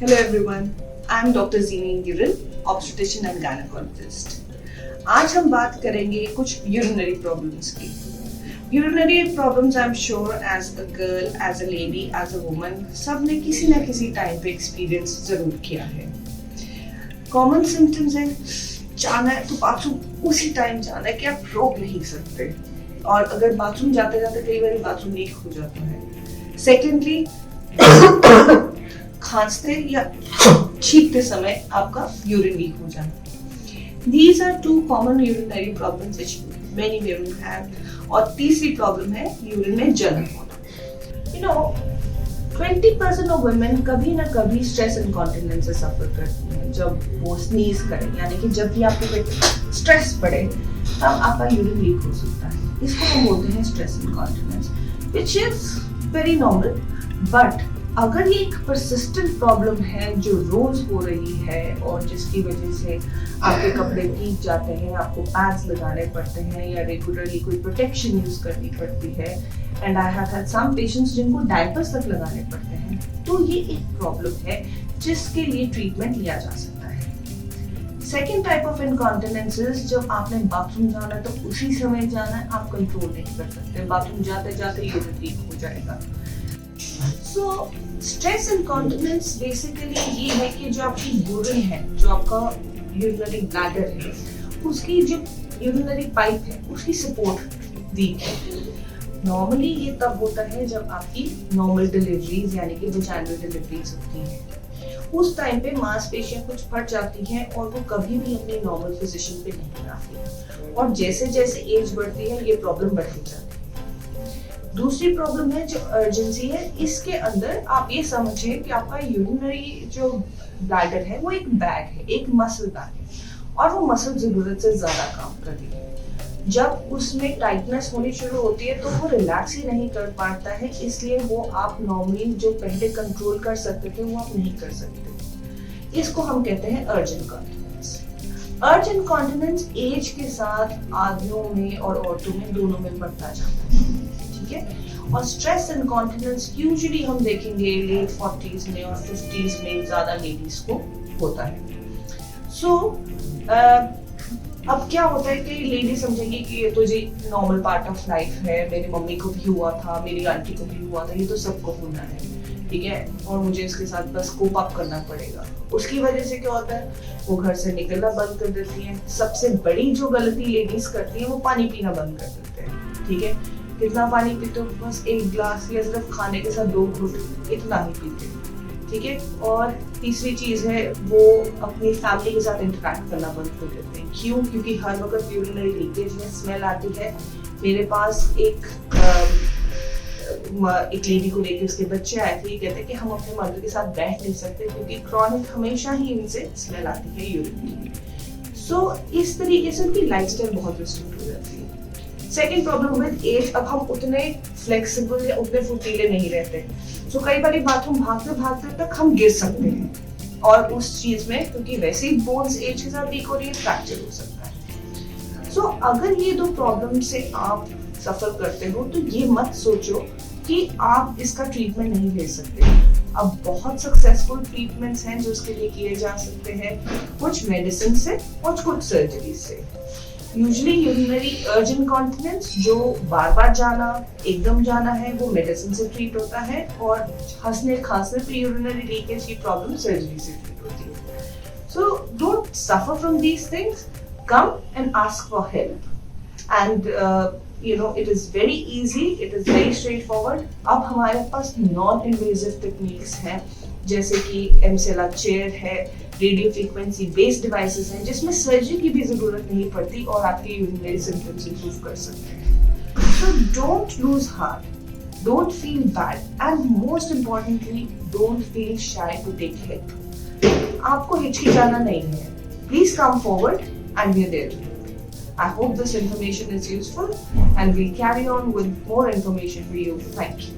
Hello everyone, I am Dr. Zini Giral, obstetrician and gynecologist. आज हम बात करेंगे कुछ urinary problems की. Urinary problems I'm sure as a girl, as a lady, as a woman, सबने किसी ना किसी टाइम पे एक्सपीरियंस जरूर किया है. कॉमन सिम्टम्स हैं, जाना है तो बाथरूम उसी टाइम जाना है कि आप रोक नहीं सकते, और अगर बाथरूम जाते जाते कई बार बाथरूम लीक हो जाता है. सेकेंडली, खांसते या छींकते समय आपका यूरिन लीक हो जाना. These are two common urinary problems which many women have. और तीसरी प्रॉब्लम है यूरिन में जलन होना. You know, 20% of women कभी ना कभी स्ट्रेस इनकॉन्टिनेंस से सफर करती हैं. जब वो स्नीज करें, यानी कि जब भी आपको कोई स्ट्रेस पड़े, तब आपका यूरिन लीक हो सकता है. इसको हम बोलते हैं stress incontinence, which is very normal. But अगर ये एक परसिस्टेंट प्रॉब्लम है जो रोज हो रही है और जिसकी वजह से आपके कपड़े भीग जाते हैं, आपको पैड्स लगाने पड़ते हैं या रेगुलरली कोई प्रोटेक्शन यूज करनी पड़ती है, and I have had some patients जिनको डायपर्स तक लगाने पड़ते हैं, तो ये एक प्रॉब्लम है जिसके लिए ट्रीटमेंट लिया जा सकता है. सेकेंड टाइप ऑफ इनकॉन्टिनेंस, जब आपने बाथरूम जाना है तो उसी समय जाना है, आप कंट्रोल नहीं कर सकते, बाथरूम जाते जाते यूरिन लीक हो जाएगा. So, स्ट्रेस इनकॉन्टिनेंस बेसिकली ये है कि जो आपकी यूरिन है, जो आपका यूरिनरी ब्लैडर है, उसकी जो यूरिनरी पाइप है उसकी सपोर्ट वीक है. नॉर्मली ये तब होता है जब आपकी नॉर्मल डिलीवरीज यानी कि वजाइनल डिलीवरीज होती हैं. उस टाइम पे मांसपेशियां कुछ फट जाती हैं और वो कभी भी अपनी नॉर्मल पोजीशन पे नहीं आती, और जैसे जैसे एज बढ़ती है ये प्रॉब्लम बढ़ती जाती है. दूसरी प्रॉब्लम है जो अर्जेंसी है. इसके अंदर आप ये समझिए कि आपका यूरिनरी जो ब्लैडर है वो एक बैग है, एक मसल बैग है, और वो मसल जरूरत से ज्यादा काम कर रही है. जब उसमें टाइटनेस होनी शुरू होती है तो वो रिलैक्स ही नहीं कर पाता है, इसलिए वो आप नॉर्मली जो पहले कंट्रोल कर सकते थे वो आप नहीं कर सकते. इसको हम कहते हैं अर्ज इनकॉन्टिनेंस. अर्ज इनकॉन्टिनेंस एज के साथ आदमियों में और औरतों में दोनों में बढ़ता जाता है, ठीक है. और स्ट्रेस इनकॉन्टिनेंस यूजुअली हम देखेंगे लेट 40s में और 50s में ज्यादा लेडीज को होता है. सो अब क्या होता है कि लेडीज समझेंगी कि ये तो जी नॉर्मल पार्ट ऑफ लाइफ है, मेरी मम्मी को भी हुआ था, मेरी आंटी को भी हुआ था, ये तो सबको होना है, ठीक है, और मुझे इसके साथ बस कोप अप करना पड़ेगा. उसकी वजह से क्या होता है, वो घर से निकलना बंद कर देती है. सबसे बड़ी जो गलती लेडीज करती है वो पानी पीना बंद कर देते हैं, ठीक है. कितना पानी पीते हो? बस 1 ग्लास, या सिर्फ खाने के साथ 2 घूंट, इतना ही पीते, ठीक है. और तीसरी चीज है वो अपनी फैमिली के साथ इंटरेक्ट करना बंद कर देते हैं. क्यों? क्योंकि हर वक्त यूरिनरी लीकेज में स्मेल आती है. मेरे पास एक लेडी को लेके उसके बच्चे आए थे, कहते कि हम अपने मदर के साथ बैठ नहीं सकते क्योंकि क्रॉनिक हमेशा ही इनसे स्मेल आती है यूरिन की. सो इस तरीके से उनकी लाइफस्टाइल बहुत रिस्ट्रिक्ट हो जाती है. सेकेंड प्रॉब्लम विद एज, अब हम उतने फ्लेक्सिबल या उतने फुर्तीले नहीं रहते. सो कई बार बाथरूम भागते भागते तक हम गिर सकते हैं, और उस चीज में क्योंकि वैसे ही बोन्स एज के साथ वीक हो रही है, फ्रैक्चर हो सकता है. सो अगर ये 2 प्रॉब्लम से आप सफर करते हो तो ये मत सोचो कि आप इसका ट्रीटमेंट नहीं ले सकते. अब बहुत सक्सेसफुल ट्रीटमेंट्स हैं जो इसके लिए किए जा सकते हैं, कुछ मेडिसिन से और कुछ सर्जरी से. यूजुअली यूरिनरी अर्ज इनकॉन्टिनेंस जो बार बार जाना, एकदम जाना है, वो मेडिसिन से ट्रीट होता है, और हंसने खांसने पे यूरिनरी लीकेज की प्रॉब्लम सर्जरी से ट्रीट होती है. So don't suffer from these things, come and ask for help. And you know, it is very easy, it is very straightforward. अब हमारे पास नॉन इन्वेजिव टेक्निक्स हैं, जैसे कि एमसेला चेयर है, रेडियो फ्रीक्वेंसी बेस्ड डिवाइसेस हैं जिसमें सर्जरी की भी जरूरत नहीं पड़ती और आपके यूरिनरी सिम्पटम्स इंप्रूव कर सकते हैं. So don't lose heart, don't feel bad, and most importantly, don't feel shy to take help. आपको हिचकिचाना नहीं है. Please come forward and we are there. I hope this information is useful, and we'll carry on with more information for you. Thank you.